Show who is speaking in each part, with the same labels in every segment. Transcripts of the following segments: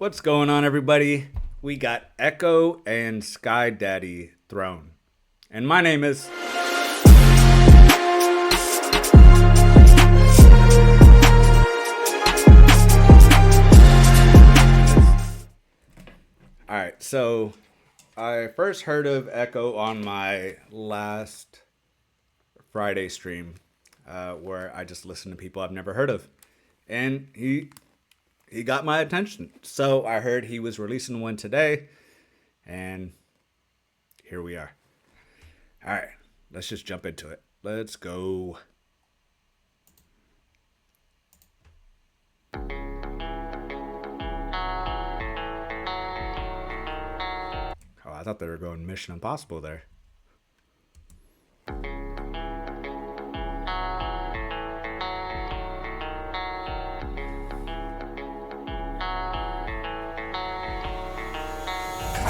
Speaker 1: What's going on, everybody? We got Ekoh and Skydxddy thrown. And my name is... Alright, so I first heard of Ekoh on my last Friday stream where I just listened to people I've never heard of. And he got my attention. So I heard he was releasing one today, and here we are. All right, let's just jump into it. Let's go. Oh, I thought they were going Mission Impossible there.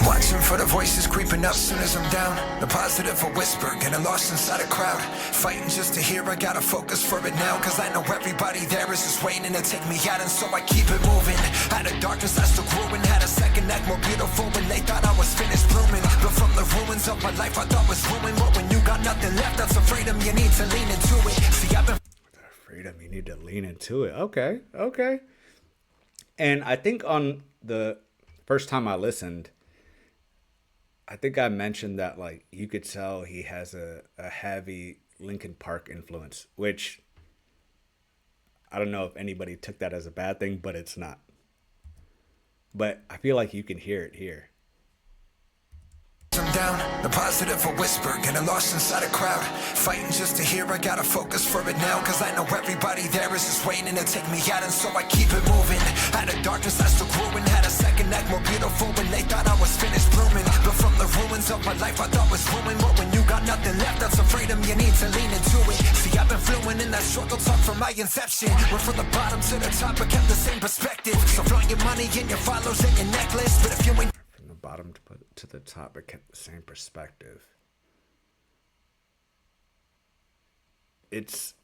Speaker 2: Watching for the voices creeping up soon as I'm down. The positive a whisper, getting lost inside a crowd. Fighting just to hear, I gotta focus for it now. Cause I know everybody there is just waiting to take me out. And so I keep it moving. Out of darkness I still grew and had a second act more beautiful when they thought I was finished blooming. But from the ruins of my life I thought was ruined. But when you got nothing left, that's a freedom you need to lean into it. See, I've been...
Speaker 1: Freedom, you need to lean into it. Okay. And I think on the first time I listened, I think I mentioned that, like, you could tell he has a heavy Linkin Park influence, which I don't know if anybody took that as a bad thing, but it's not. But I feel like you can hear it here.
Speaker 2: I'm down, the positive a whisper, getting lost inside a crowd. Fighting just to hear, I gotta focus for it now. Cause I know everybody there is just waiting to take me out. And so I keep it moving. Out of darkness I still grew and had a second act more beautiful when they thought I was finished blooming. But from the ruins of my life I thought was ruined. But when you got nothing left, that's a freedom you need to lean into it. See, I've been fluent in that struggle talk from my inception. Went from the bottom to the top but kept the same perspective. So flaunt your money and your follows and your necklace. But if you ain't
Speaker 1: bottom to the top, but kept the same perspective. It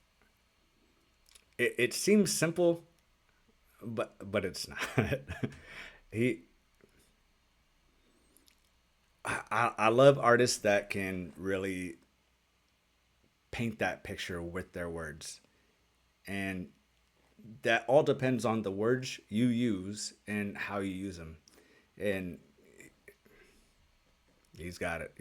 Speaker 1: seems simple, but it's not. I love artists that can really paint that picture with their words, and that all depends on the words you use and how you use them. And He's got it.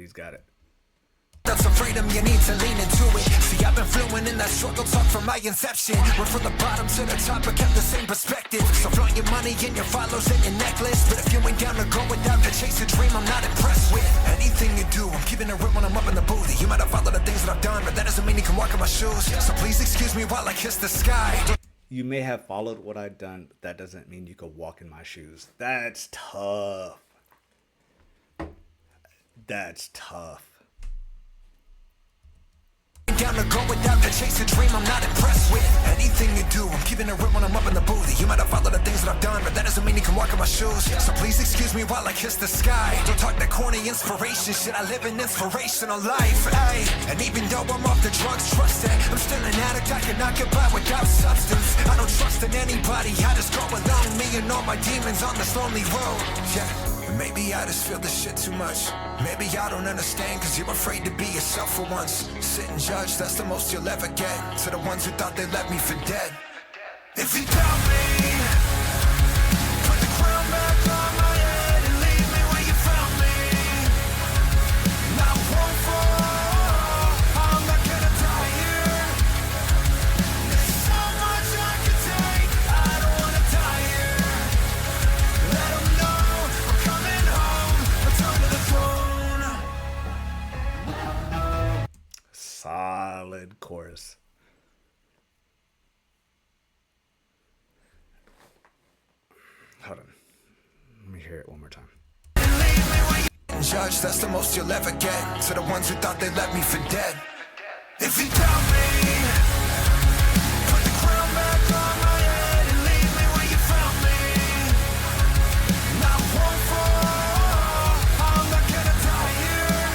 Speaker 2: that's a freedom you need to lean into it. See, I've been fluent in that struggle talk from my inception. Went from the bottom to the top but kept the same perspective. So flaunt your money and your follows and your necklace. But if you ain't down to go without to chase a dream, I'm not impressed with anything you do. I'm keeping it real when I'm up in the booth. You might have followed the things that I've done, but that doesn't mean you can walk in my shoes. So please excuse me while I kiss the sky.
Speaker 1: You may have followed what I've done, but that doesn't mean you could walk in my shoes. That's tough.
Speaker 2: Down to go without to chase a dream, I'm not impressed with anything you do. I'm keeping it real when I'm up in the booth. You might have followed the things that I've done, but that doesn't mean you can walk in my shoes. So please excuse me while I kiss the sky. Don't talk that corny inspiration shit. I live an inspirational life, ay. And even though I'm off the drugs, trust that I'm still an addict. I cannot get by without substance. I don't trust in anybody, I just go alone. Me and all my demons on this lonely road, yeah. Maybe I just feel this shit too much. Maybe I don't understand cause you're afraid to be yourself for once. Sit and judge, that's the most you'll ever get. To the ones who thought they left me for dead. If you doubt me, put the crown back on my head and leave me where you found me. And I won't fall, I'm not gonna die here. There's so much I could take, I don't wanna die here. Let them know we're coming home, return to the throne.
Speaker 1: Solid chorus. Hold on. Let me hear it one more time.
Speaker 2: Judge, that's the most you'll ever get. To the ones who thought they left me for dead. If you doubt me, put the crown back on my head and leave me where you found me. And I won't fall, I'm not gonna die here.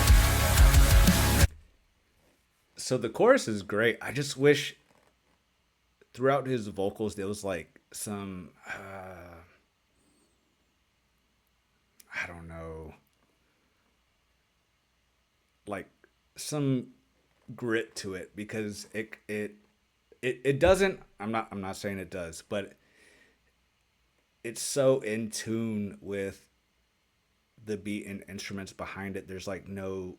Speaker 1: So the chorus is great. I just wish throughout his vocals there was like some know, like some grit to it, because it doesn't. I'm not saying it does, but it's so in tune with the beat and instruments behind it. There's like no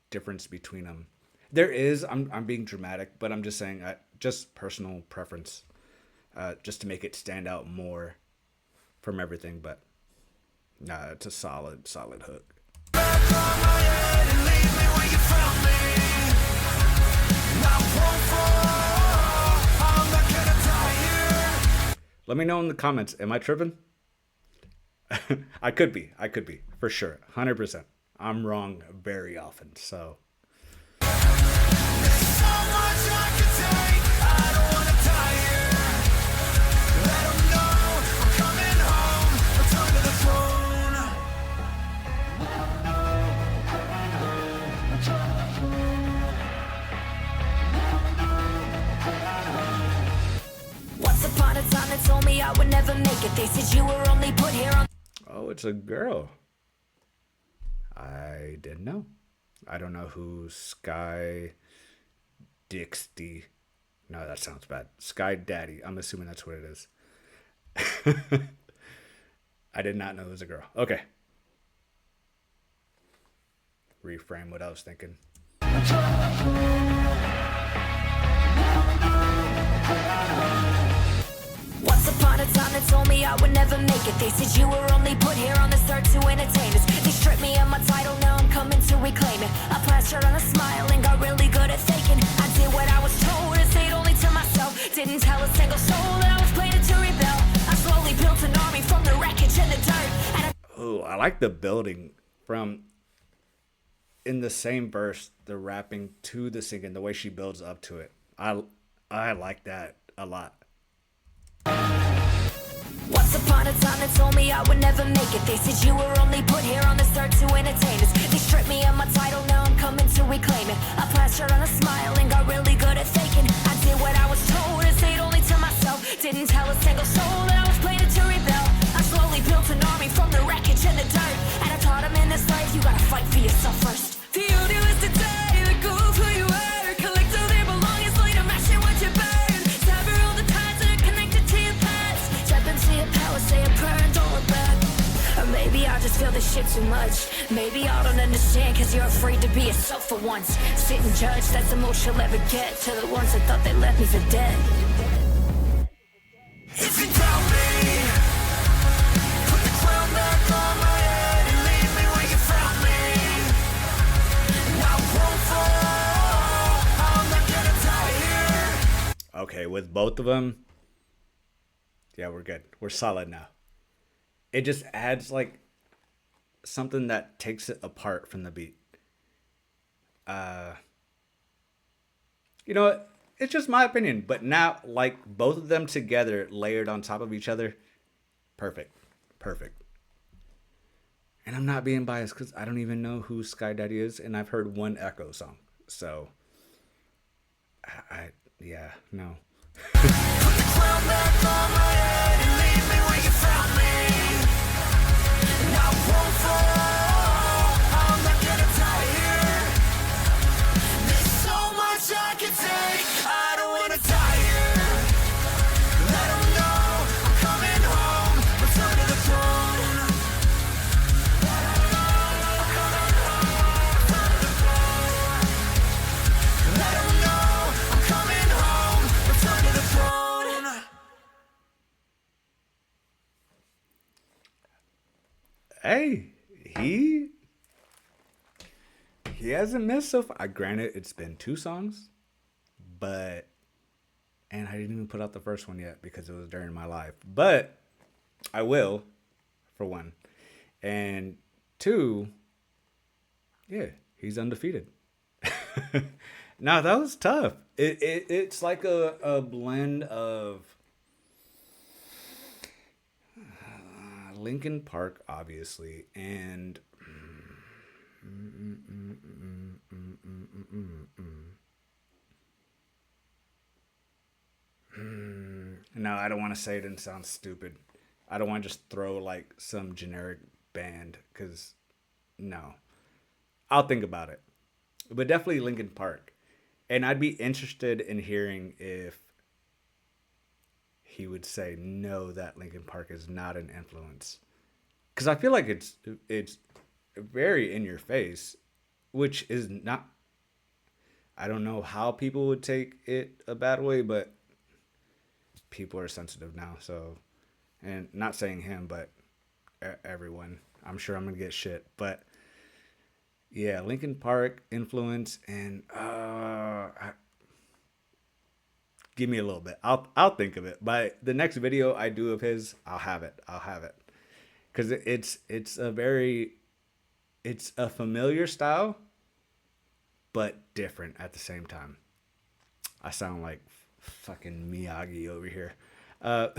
Speaker 1: difference between them. There is. I'm being dramatic, but I'm just saying, just personal preference, just to make it stand out more from everything. But nah, it's a solid hook. Let me know in the comments. Am I tripping? I could be. I could be. For sure. 100%. I'm wrong very often. So.
Speaker 2: Upon a time that told me I would never make it. They said you were only put here on.
Speaker 1: Oh, it's a girl. I didn't know. I don't know who Skydxddy. No, that sounds bad. Skydxddy. I'm assuming that's what it is. I did not know it was a girl. Okay. Reframe what I was thinking.
Speaker 2: Once upon a time they told me I would never make it. They said you were only put here on this earth to entertain us. They stripped me of my title, now I'm coming to reclaim it. I plastered on a smile and got really good at faking. I did what I was told and stayed only to myself. Didn't tell a single soul that I was planning to rebel. I slowly built an army from the wreckage and the dirt.
Speaker 1: Oh, I like the building from in the same verse, the rapping to the singing, the way she builds up to it. I like that a lot.
Speaker 2: Once upon a time they told me I would never make it. They said you were only put here on this earth to entertain us. They stripped me of my title, now I'm coming to reclaim it. I plastered on a smile and got really good at faking. I did what I was told and stayed only to myself. Didn't tell a single soul that I was planning to rebel. I slowly built an army from the wreckage and the dirt. And I taught them in this life you gotta fight for yourself first. The only was today, let go of who you were. Collect all their belongings, later mash it what you burn. Sever all the ties that are connected to your past. Step into your power, say a prayer and don't look back. Or maybe I just feel this shit too much. Maybe I don't understand cause you're afraid to be yourself for once. Sit and judge, that's the most you'll ever get. To the ones that thought they left me for dead. If you doubt me, put the crown back on my head and leave me where you found me. I won't fall, I'm not gonna die here.
Speaker 1: Okay, with both of them, yeah, we're good. We're solid now. It just adds like something that takes it apart from the beat. You know what? It's just my opinion, but now like both of them together, layered on top of each other, perfect. And I'm not being biased because I don't even know who Skydxddy is, and I've heard one Ekoh song. So, yeah, no.
Speaker 2: Put the crown back on my head and leave me where you found me. I won't fall, I'm not gonna die here. There's so much I can take, I don't wanna die here. Let them know I'm coming home, return to the throne. Let them know I'm coming home, return to the throne. Let them know I'm coming home, return to the throne.
Speaker 1: Hey, he hasn't missed so far. Granted, it's been 2 songs, but and I didn't even put out the first one yet because it was during my live. But I will, for 1, and 2. Yeah, he's undefeated. Now that was tough. It's like a blend of Linkin Park, obviously, and no, I don't want to say it and sound stupid. I don't want to just throw like some generic band because no, I'll think about it. But definitely Linkin Park. And I'd be interested in hearing if he would say no, that Linkin Park is not an influence. Because I feel like it's very in your face, which is not. I don't know how people would take it a bad way, but people are sensitive now. So, and not saying him, but everyone. I'm sure I'm gonna get shit, but yeah, Linkin Park influence, and give me a little bit. I'll think of it. By the next video I do of his, I'll have it. I'll have it because it's a familiar style, but different at the same time. I sound like fucking Miyagi over here. Uh,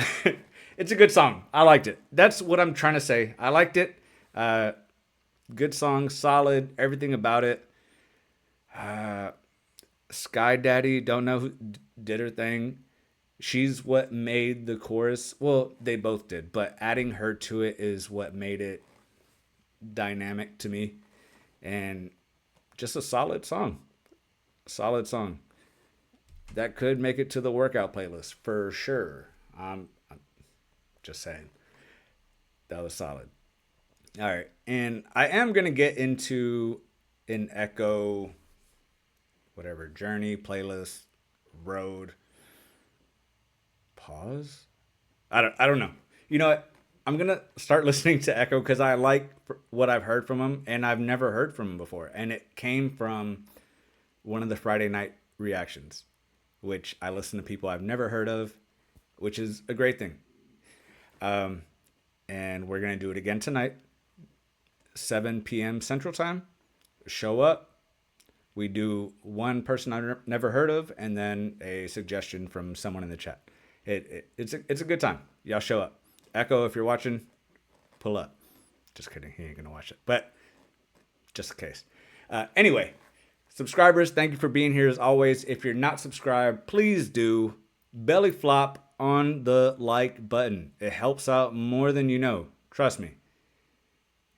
Speaker 1: it's a good song. I liked it. That's what I'm trying to say. I liked it. Good song, solid, everything about it. Skydxddy, don't know who did her thing. She's what made the chorus. Well, they both did, but adding her to it is what made it dynamic to me. And just a solid song. Solid song. That could make it to the workout playlist for sure. I'm just saying. That was solid. All right. And I am going to get into an Ekoh, whatever, journey, playlist, road, pause. I don't know. You know what? I'm going to start listening to Ekoh because I like what I've heard from him, and I've never heard from him before. And it came from one of the Friday night reactions, which I listen to people I've never heard of, which is a great thing. And we're going to do it again tonight, 7 p.m. Central Time. Show up. We do one person I've never heard of, and then a suggestion from someone in the chat. It's a good time. Y'all show up. Ekoh, if you're watching, pull up. Just kidding. He ain't going to watch it. But just in case. Anyway, subscribers, thank you for being here as always. If you're not subscribed, please do. Belly flop on the like button. It helps out more than you know. Trust me.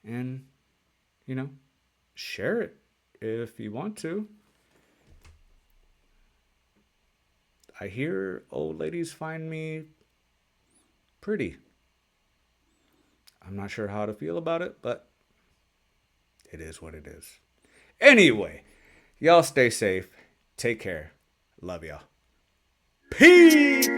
Speaker 1: And, share it if you want to. I hear old ladies find me pretty. I'm not sure how to feel about it, but it is what it is. Anyway, y'all stay safe. Take care. Love y'all. Peace.